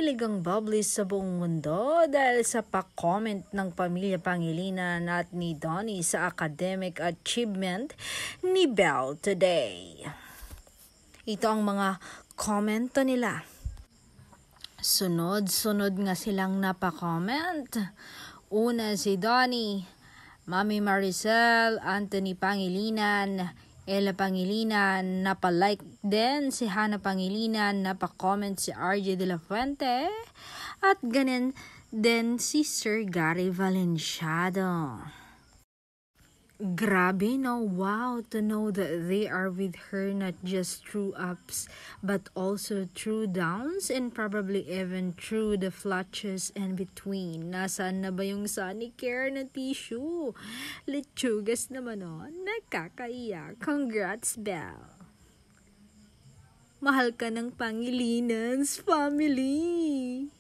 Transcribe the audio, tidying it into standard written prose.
kinilig ang bubbly sa buong mundo dahil sa pa-comment ng pamilya Pangilinan at ni Donnie sa academic achievement ni Belle today. Ito ang mga komento nila. Sunod-sunod nga silang napaka-comment. Una si Donnie, Mami Maricel, Anthony Pangilinan, Ella Pangilinan, napalike din si Hannah Pangilinan, napacomment si RJ De La Fuente, at ganun din si Sir Gary Valenciado. Grabe, no? Wow, to know that they are with her not just through ups but also through downs and probably even through the flatches and between. Nasaan na ba yung Sunny Care na tissue? Lechugas naman nakakaiyak. Congrats, Belle. Mahal ka ng Pangilinan's family.